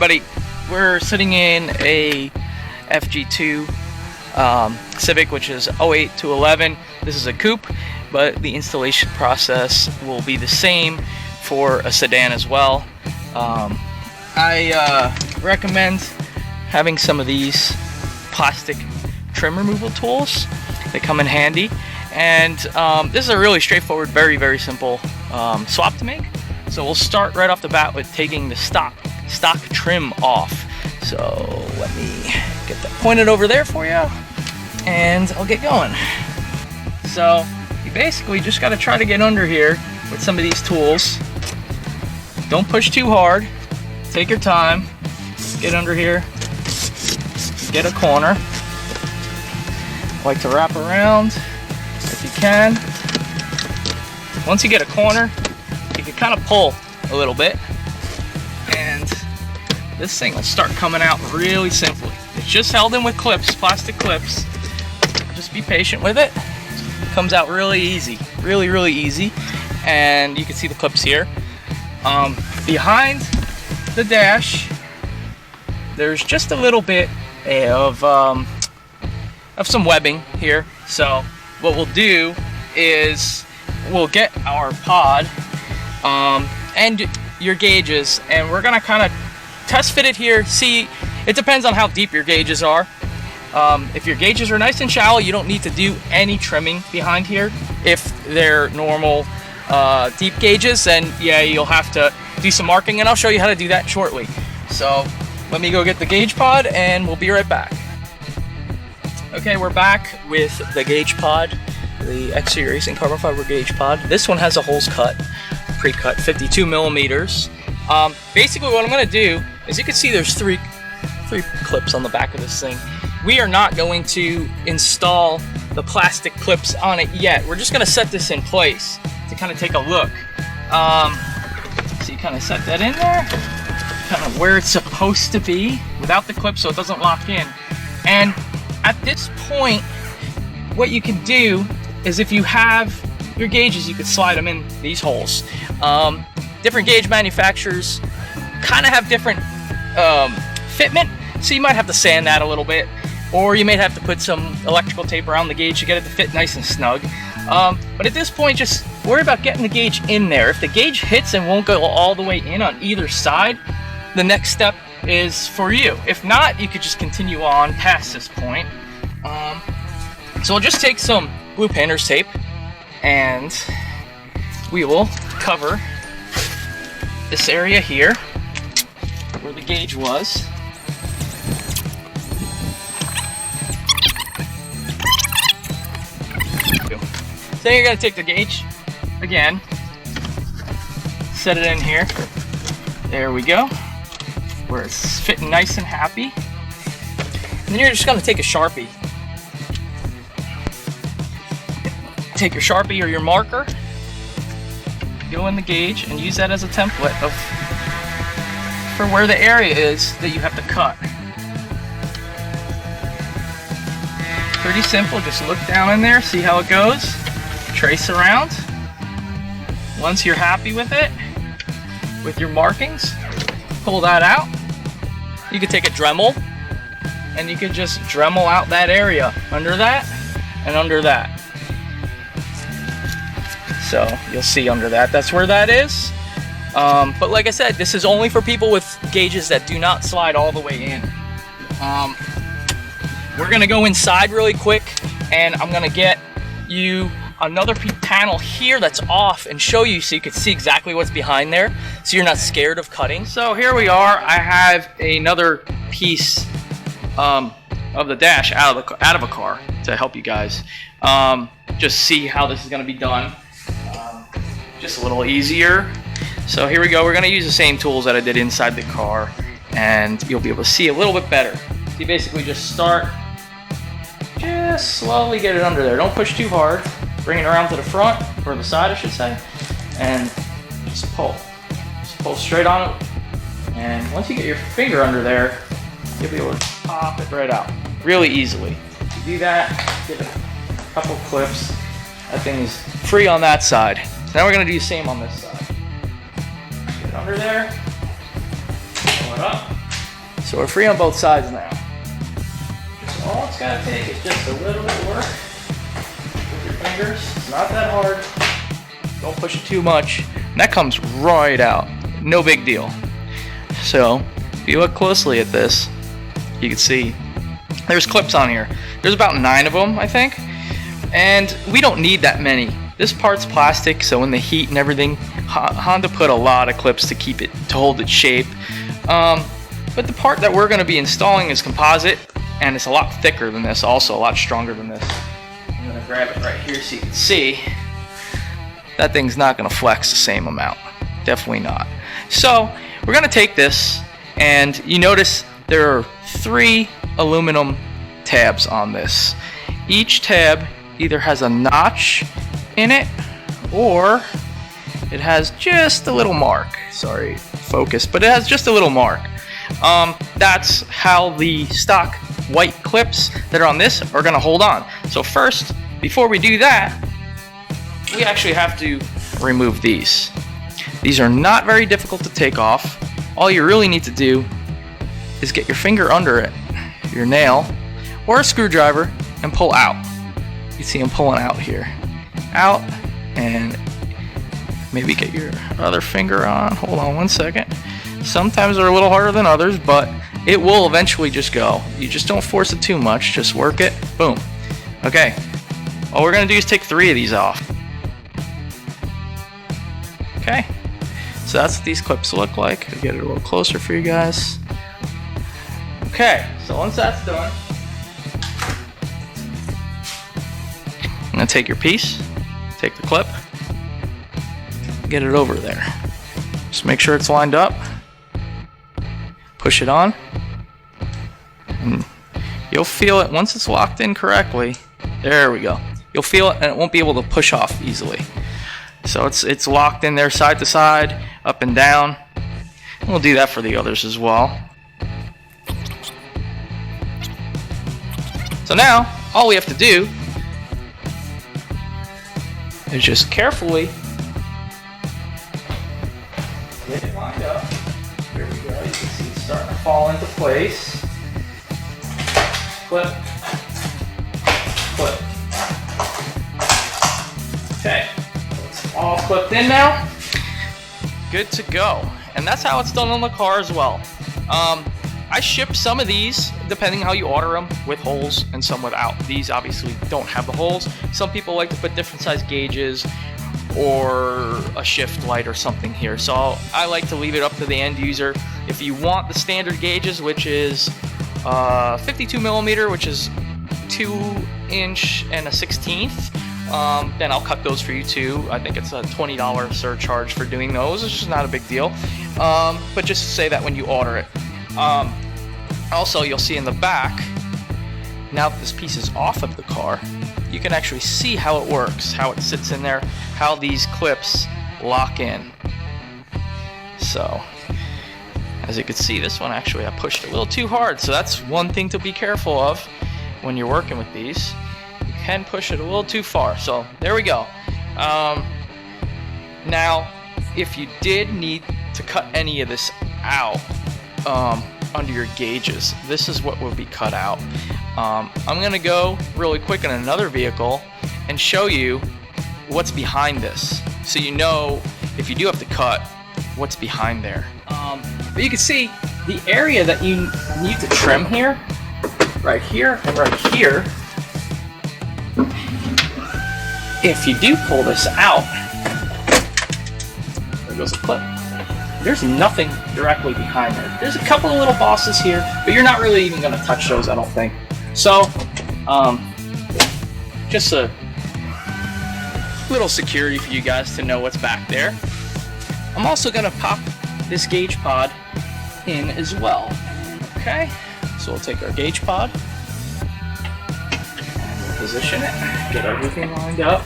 everybody, we're sitting in a FG2 Civic, which is 08 to 11. This is a coupe, but the installation process will be the same for a sedan as well. I recommend having some of these plastic trim removal tools. They come in handy, and this is a really straightforward, very simple swap to make. So we'll start right off the bat with taking the stock trim off. So let me get that pointed over there for you, and I'll get going. So you basically just got to try to get under here with some of these tools. Don't push too hard. Take your time. Get under here. Get a corner. Like to wrap around if you can. Once you get a corner, you can kind of pull a little bit, and this thing will start coming out really simply. It's just held in with clips, plastic clips. Just be patient with it. It comes out really easy, really easy. And you can see the clips here. Behind the dash, there's just a little bit of some webbing here. So what we'll do is we'll get our pod and your gauges, and we're gonna kind of test fit it here. See, it depends on how deep your gauges are. If your gauges are nice and shallow, you don't need to do any trimming behind here. If they're normal deep gauges, then yeah, you'll have to do some marking, and I'll show you how to do that shortly. So let me go get the gauge pod and we'll be right back. Okay, we're back with the gauge pod, the XVRacing carbon fiber gauge pod. This one has the holes cut, pre-cut, 52 millimeters. Basically what I'm going to do is, you can see there's three clips on the back of this thing. We are not going to install the plastic clips on it yet. We're just going to set this in place to kind of take a look. So you kind of set that in there, kind of where it's supposed to be without the clip so it doesn't lock in. And at this point, what you can do is, if you have your gauges, you could slide them in these holes. Different gauge manufacturers kind of have different fitment, so you might have to sand that a little bit, or you may have to put some electrical tape around the gauge to get it to fit nice and snug. But at this point, just worry about getting the gauge in there. If the gauge hits and won't go all the way in on either side, the next step is for you. If not, you could just continue on past this point. So we'll just take some blue painter's tape, and we will cover this area here where the gauge was. So you're going to take the gauge again, set it in here. There we go, where it's fitting nice and happy. And then you're just going to take a Sharpie. Take your Sharpie or your marker, go in the gauge, and use that as a template for where the area is that you have to cut. Pretty simple. Just look down in there, see how it goes, trace around. Once you're happy with it, with your markings, pull that out. You could take a Dremel, and you could just Dremel out that area under that and under that. So you'll see under that, that's where that is. But like I said, this is only for people with gauges that do not slide all the way in. We're gonna go inside really quick, and I'm gonna get you another panel here that's off and show you, so you can see exactly what's behind there, so you're not scared of cutting. So here we are. I have another piece of the dash out of a car to help you guys just see how this is gonna be done. Just a little easier. So here we go. We're going to use the same tools that I did inside the car, and you'll be able to see a little bit better. So you basically just start, just slowly get it under there. Don't push too hard. Bring it around to the front, or the side I should say, and just pull. Just pull straight on it. And once you get your finger under there, you'll be able to pop it right out really easily. You do that, give it a couple clips. That thing is free on that side. So now we're going to do the same on this side. Get it under there, pull it up, So we're free on both sides now. So all it's gotta take is just a little bit of work with your fingers. It's not that hard. Don't push it too much. And that comes right out. No big deal. So if you look closely at this, you can see there's clips on here. There's about 9 of them, I think. And we don't need that many. This part's plastic, so in the heat and everything, Honda put a lot of clips to keep it, to hold its shape. But the part that we're going to be installing is composite, and it's a lot thicker than this, also a lot stronger than this. I'm going to grab it right here so you can see. That thing's not going to flex the same amount. Definitely not. So we're going to take this, and you notice there are 3 aluminum tabs on this. Each tab either has a notch in it, or it has just a little mark. Sorry, focus, but it has just a little mark. That's how the stock white clips that are on this are going to hold on. So first, before we do that, we actually have to remove these. These are not very difficult to take off. All you really need to do is get your finger under it, your nail, or a screwdriver, and pull out. You see I'm pulling out here. Out, and maybe get your other finger on. Hold on one second. Sometimes they're a little harder than others, but it will eventually just go. You just don't force it too much, just work it. Boom. Okay, all we're gonna do is take 3 of these off. Okay, so that's what these clips look like. I'll get it a little closer for you guys. Okay, so once that's done, I'm gonna take your piece, take the clip, get it over there. Just make sure it's lined up. Push it on. And you'll feel it once it's locked in correctly. There we go. You'll feel it, and it won't be able to push off easily. So it's locked in there side to side, up and down. And we'll do that for the others as well. So now, all we have to do is just carefully get it lined up. Here we go. You can see it's starting to fall into place. Clip. Clip. Okay. It's all clipped in now. Good to go. And that's how it's done on the car as well. I ship some of these, depending how you order them, with holes and some without. These obviously don't have the holes. Some people like to put different size gauges or a shift light or something here. So I like to leave it up to the end user. If you want the standard gauges, which is 52 millimeter, which is 2 inch and a 16th, then I'll cut those for you too. I think it's a $20 surcharge for doing those. It's just not a big deal. But just say that when you order it. Also, you'll see in the back, now that this piece is off of the car, you can actually see how it works, how it sits in there, how these clips lock in. So, as you can see, this one actually I pushed a little too hard, so that's one thing to be careful of when you're working with these. You can push it a little too far, so there we go. Now, if you did need to cut any of this out, under your gauges, this is what will be cut out. I'm gonna go really quick in another vehicle and show you what's behind this, so you know if you do have to cut, what's behind there. But you can see the area that you need to trim here, right here and right here. If you do pull this out, there goes a clip. There's nothing directly behind there. There's a couple of little bosses here, but you're not really even going to touch those, I don't think. So, just a little security for you guys to know what's back there. I'm also going to pop this gauge pod in as well. Okay, so we'll take our gauge pod and we'll position it, get everything lined up.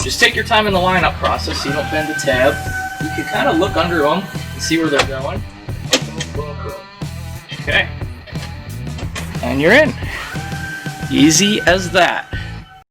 Just take your time in the lineup process so you don't bend the tab. You can kind of look under them and see where they're going. Okay. And you're in. Easy as that.